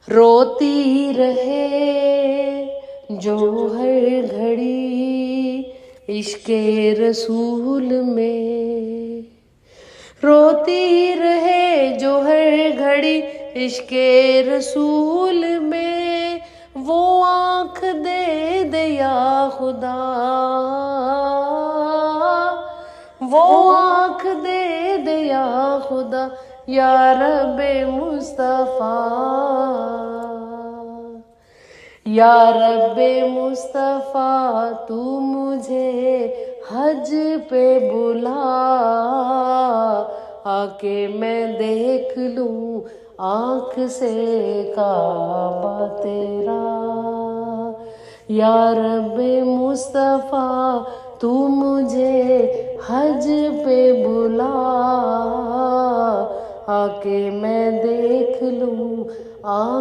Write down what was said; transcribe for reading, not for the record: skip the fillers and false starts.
रोती रहे जो हर घड़ी इश्क़े रसूल में, रोती रहे जो हर घड़ी इश्क़े रसूल में। वो आँख दे दे या खुदा, वो आँख दे दे या खुदा, या रब्बे मुस्तफ़ा, या रब्बे मुस्तफ़ा तू मुझे हज पे बुला, आके मैं देख लूं आँख से काबा तेरा। या रब्बे मुस्तफ़ा तू मुझे हज पे बुला, आके मैं देख लूं आँख